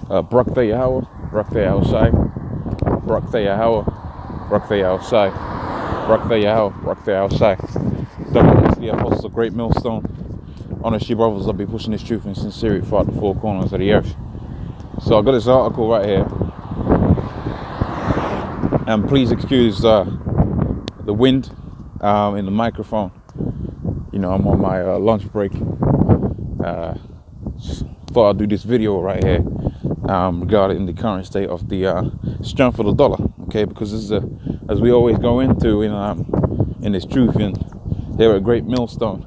Brakta Yahweh, Brakta Yahushai, Brakta Yahweh, Brakta Yahushai, Brakta Yahweh, Brakta Yahushai. WS the Apostles of GreatMillStone. Honestly, brothers, I'll be pushing this truth and sincerity throughout the four corners of the earth. So I got this article right here, and please excuse the wind in the microphone. You know, I'm on my lunch break. Just thought I'd do this video right here regarding the current state of the strength of the dollar. Okay, because this is as we always go into in this truth and here at GreatMillStone,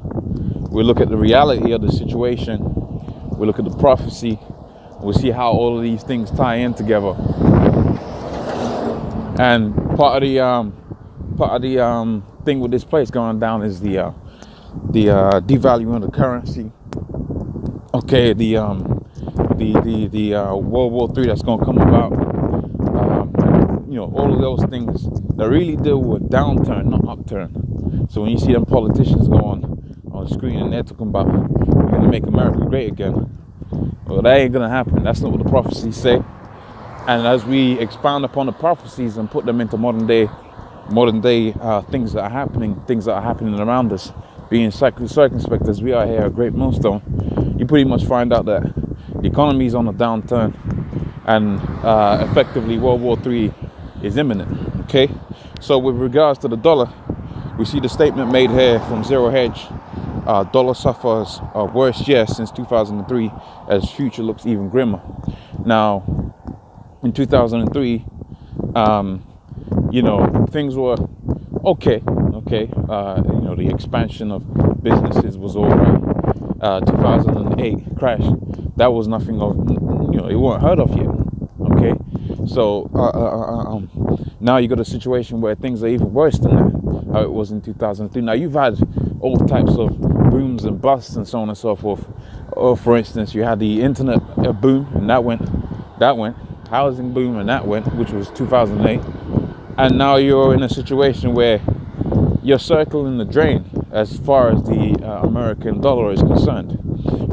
we look at the reality of the situation. We look at the prophecy. We see how all of these things tie in together. And part of the thing with this place going down is the devaluing of the currency. Okay, the World War III that's going to come about. You know, all of those things that really deal with downturn, not upturn. So when you see them politicians go on the screen and they're talking about we're going to make America great again, well, that ain't going to happen. That's not what the prophecies say. And as we expound upon the prophecies and put them into modern day things that are happening around us, being circumspect as we are here at GreatMillStone, you pretty much find out that the economy is on a downturn, and effectively World War III is imminent. Okay, so with regards to the dollar, we see the statement made here from Zero Hedge. Dollar suffers a worst year since 2003 as future looks even grimmer. Now, in 2003, you know, things were okay. You know, the expansion of businesses was all right. 2008 crash, that was nothing of, you know, it weren't heard of yet. Okay, so now you got a situation where things are even worse than that, how it was in 2003. Now you've had all types of booms and busts and so on and so forth. Or for instance, you had the internet boom and that went, housing boom and that went, which was 2008. And now you're in a situation where you're circling the drain as far as the American dollar is concerned,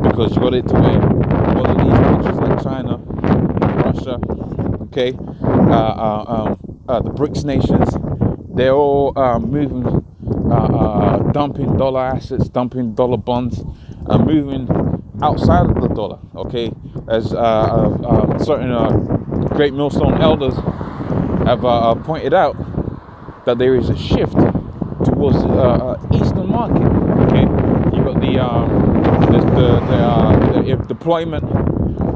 because you got it to where all of these countries like China, Russia, okay, the BRICS nations, they're all moving, dumping dollar assets, dumping dollar bonds, moving outside of the dollar. Okay, as certain GreatMillStone elders have pointed out, that there is a shift towards Eastern market. Okay, you got the deployment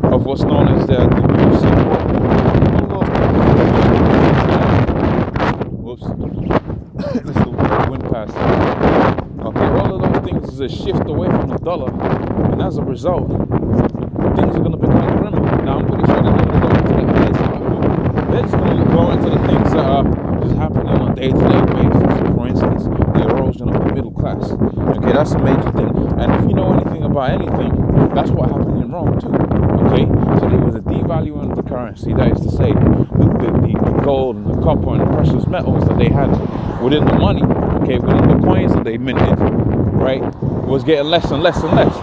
of what's known as the let's do wind pass. Okay, all of those things is a shift away from the dollar, and as a result, things are going to become grimmer. Now, I'm pretty sure they're not going to go into the they're just going to go into the things that are just happening on a day-to-day basis. So for instance, the erosion of the middle class. Okay, that's a major thing. And if you know anything about anything, that's what happened in Rome too. Okay, so there was a devaluing of the currency. That is to say, the gold and the copper and the precious metals that they had within the money, okay, within the coins that they minted, right, was getting less and less and less.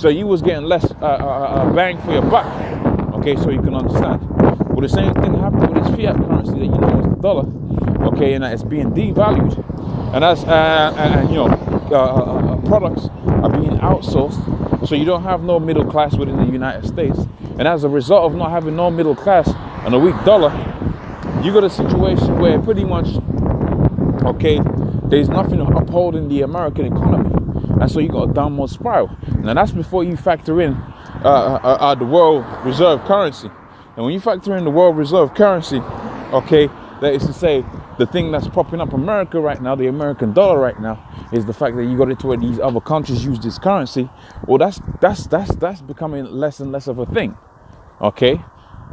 So you was getting less bang for your buck. Okay, so you can understand. Well, the same thing happened with this fiat currency that you know is the dollar. Okay, and that it's being devalued, and as you know, products are being outsourced, so you don't have no middle class within the United States, and as a result of not having no middle class and a weak dollar, you got a situation where pretty much, okay, there's nothing upholding the American economy, and so you got a downward spiral. Now that's before you factor in the world reserve currency. And when you factor in the world reserve currency, okay, that is to say, the thing that's propping up America right now, the American dollar right now, is the fact that you got it to where these other countries use this currency. Well, that's becoming less and less of a thing. Okay,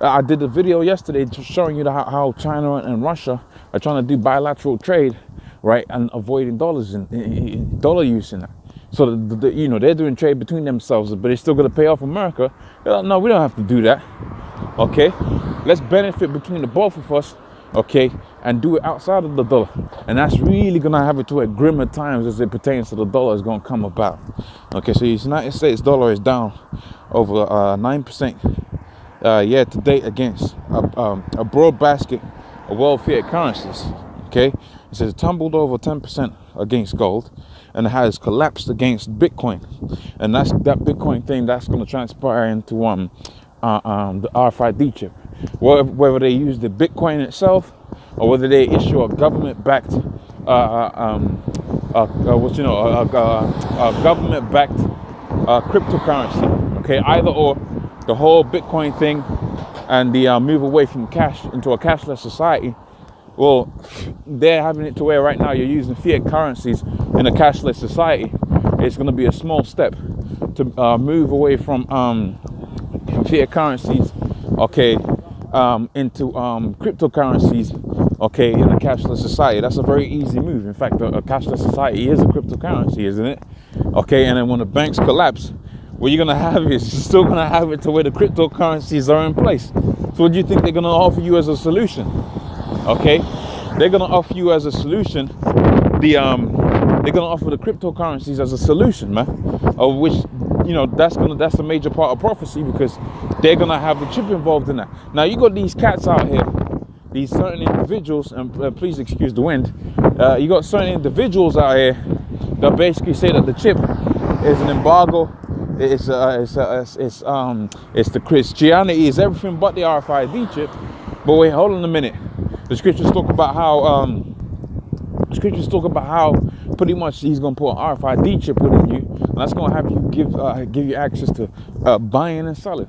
I did a video yesterday showing you how China and Russia are trying to do bilateral trade, right, and avoiding dollars and dollar use in that. So you know, they're doing trade between themselves, but they're still going to pay off America. No, we don't have to do that. Okay, let's benefit between the both of us, okay, and do it outside of the dollar. And that's really going to have it to a grimmer times as it pertains to the dollar is going to come about. Okay, so the United States dollar is down over 9% year to date against a broad basket of world fiat currencies. Okay, it says it tumbled over 10% against gold, and it has collapsed against Bitcoin, and that Bitcoin thing that's going to transpire into the RFID chip. Whether they use the Bitcoin itself, or whether they issue a government-backed government-backed cryptocurrency. Okay, either or, the whole Bitcoin thing and the move away from cash into a cashless society. Well, they're having it to where right now you're using fiat currencies in a cashless society. It's going to be a small step to move away from fiat currencies, okay, into cryptocurrencies, okay, in a cashless society. That's a very easy move. In fact, a cashless society is a cryptocurrency, isn't it? Okay, and then when the banks collapse, what you're going to have is you're still going to have it to where the cryptocurrencies are in place. So what do you think they're going to offer you as a solution? Okay, they're going to offer you as a solution they're going to offer the cryptocurrencies as a solution, man, of which, you know, that's a major part of prophecy, because they're going to have the chip involved in that. Now you got these cats out here, these certain individuals, and please excuse the wind, you got certain individuals out here that basically say that the chip is an embargo. It's the Christianity is everything but the RFID chip. But wait, hold on a minute. The scriptures talk about how pretty much he's going to put an RFID chip within you, and that's going to have you give you access to buying and selling.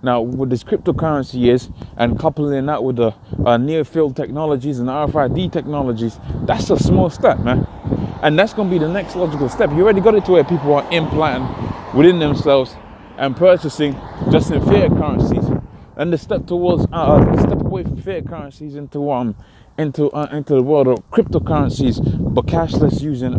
Now, what this cryptocurrency is, and coupling that with the near field technologies and the RFID technologies, that's a small step, man. And that's going to be the next logical step. You already got it to where people are implanting within themselves and purchasing just in fiat currencies. And the step towards the step away from fiat currencies into the world of cryptocurrencies, but cashless, using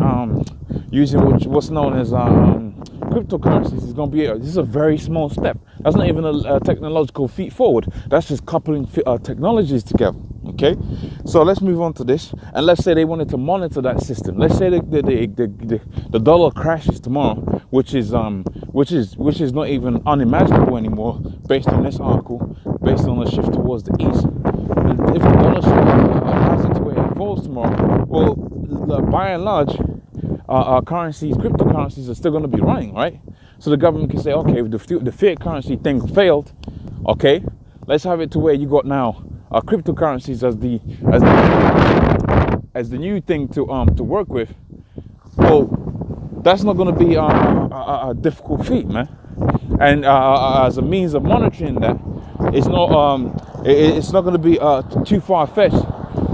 what's known as cryptocurrencies is going to be this is a very small step. That's not even a technological feat forward. That's just coupling technologies together. Okay, so let's move on to this, and let's say they wanted to monitor that system. Let's say the dollar crashes tomorrow, which is not even unimaginable anymore, based on this article, based on the shift towards the east. If the dollar has it to where it falls tomorrow, well, by and large, cryptocurrencies are still going to be running, right? So the government can say, okay, if the fiat currency thing failed, okay, let's have it to where you got now cryptocurrencies as the new thing to work with. Well, that's not going to be a difficult feat, man. And as a means of monitoring that, it's not going to be too far-fetched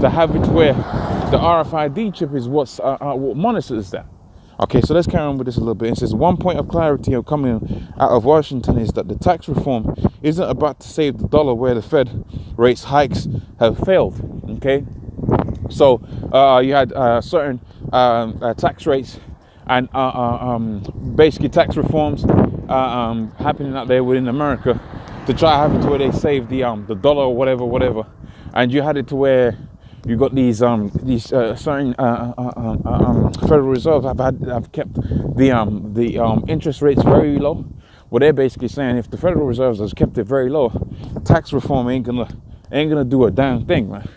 to have it where the RFID chip is what monitors that. Okay, so let's carry on with this a little bit. It says, one point of clarity coming out of Washington is that the tax reform isn't about to save the dollar where the Fed rates hikes have failed. Okay, so you had certain tax rates and basically tax reforms happening out there within America to try to have it to where they save the dollar or whatever, and you had it to where you got these certain Federal Reserve have kept the interest rates very low. Well, they're basically saying if the Federal Reserve has kept it very low, tax reform ain't gonna do a damn thing, man.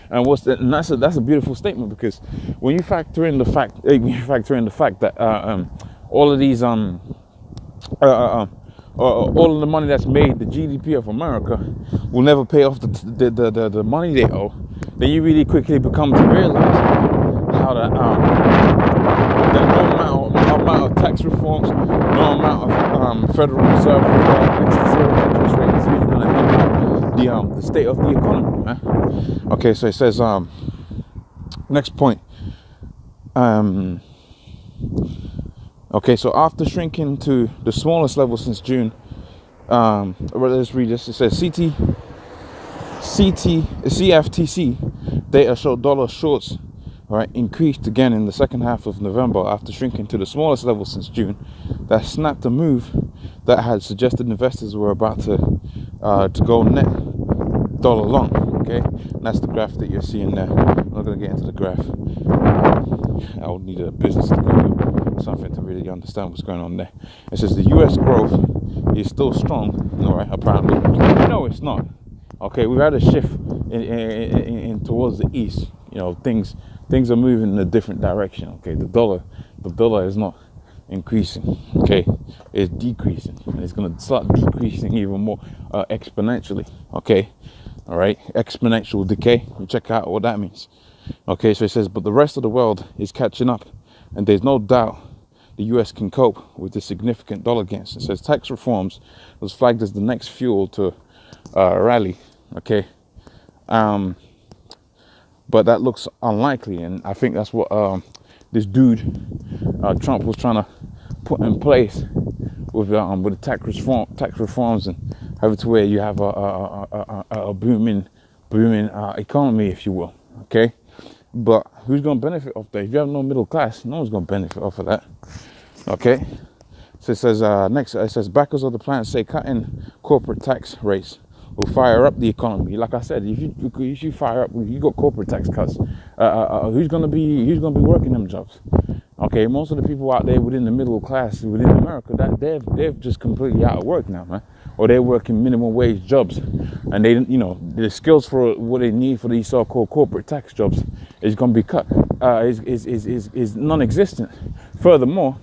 And that's a beautiful statement, because when you factor in the fact that all of these all of the money that's made, the GDP of America, will never pay off the money they owe, then you really quickly become to realize how that no amount of tax reforms, no amount of Federal Reserve interest rate is really going to help the state of the economy, man. Okay, so it says next point. Okay, so after shrinking to the smallest level since June, let's read this. It says CFTC data showed dollar shorts, right, increased again in the second half of November after shrinking to the smallest level since June. That snapped a move that had suggested investors were about to go net dollar long. Okay, and that's the graph that you're seeing there. I'm not going to get into the graph. I would need a business degree, something to really understand what's going on there. It says the US growth is still strong, all right, apparently. No, it's not. Okay, we've had a shift in towards the east. You know, things are moving in a different direction. Okay, the dollar is not increasing. Okay, it's decreasing, and it's going to start decreasing even more exponentially. Okay, all right, exponential decay. You check out what that means. Okay, so it says, but the rest of the world is catching up, and there's no doubt the US can cope with the significant dollar gains. It says tax reforms was flagged as the next fuel to rally. Okay, but that looks unlikely, and I think that's what this dude Trump was trying to put in place with the tax reforms, and have it to where you have a booming economy, if you will. Okay, but who's going to benefit off that? If you have no middle class, no one's going to benefit off of that. Okay, so it says next, it says backers of the plan say cutting corporate tax rates will fire up the economy. Like I said, if you fire up, you got corporate tax cuts. Who's gonna be working them jobs? Okay, most of the people out there within the middle class within America, that they're just completely out of work now, man. Or they're working minimum wage jobs, and they, you know, the skills for what they need for these so-called corporate tax jobs is gonna be cut. Is non-existent. Furthermore,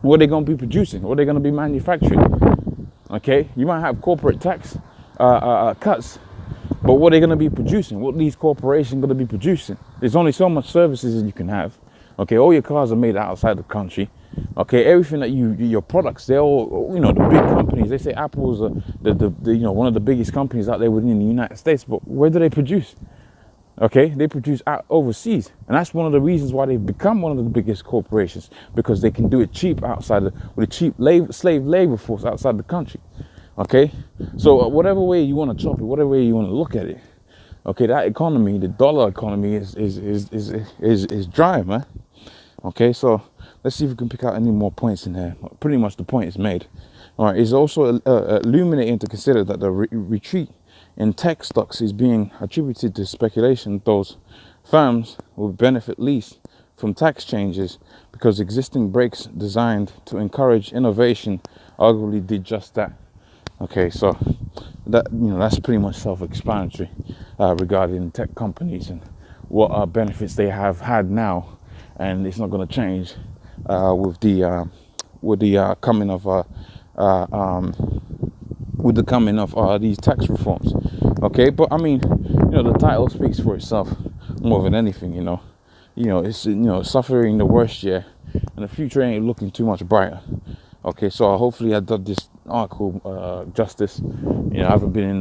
what are they gonna be producing? What are they gonna be manufacturing? Okay, you might have corporate tax cuts, but what are they going to be producing? What are these corporations going to be producing? There's only so much services that you can have. Okay, all your cars are made outside the country. Okay, everything that your products, they're all, you know, the big companies. They say Apple's the you know, one of the biggest companies out there within the United States, but where do they produce? Okay, they produce out overseas, and that's one of the reasons why they've become one of the biggest corporations, because they can do it cheap outside with a cheap slave labor force outside the country. Okay, so whatever way you want to chop it, whatever way you want to look at it, okay, that economy, the dollar economy, is dry, man. Okay, so let's see if we can pick out any more points in here. Pretty much the point is made. All right, it's also illuminating to consider that the retreat in tech stocks is being attributed to speculation. Those firms will benefit least from tax changes because existing breaks designed to encourage innovation arguably did just that. Okay, so that, you know, that's pretty much self-explanatory regarding tech companies and what benefits they have had now, and it's not going to change with the coming of these tax reforms. Okay, but I mean, you know, the title speaks for itself more than anything. You know, it's, you know, suffering the worst year, and the future ain't looking too much brighter. Okay, so hopefully I did this article justice. You know, I haven't been in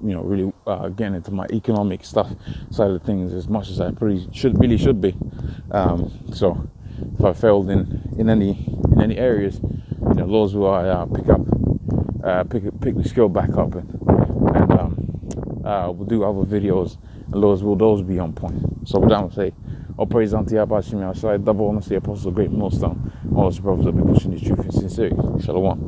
you know, really getting into my economic stuff side of things as much as I really should be. So if I failed in any areas, you know, Lord's will I pick the skill back up, and we'll do other videos, and Lord's will those be on point. So with that, I'm say, all praise unto Yahweh Shemi Asai, double honor to the Apostle of GreatMillStone, all his brothers that be pushing the truth in sincerity. Shalom.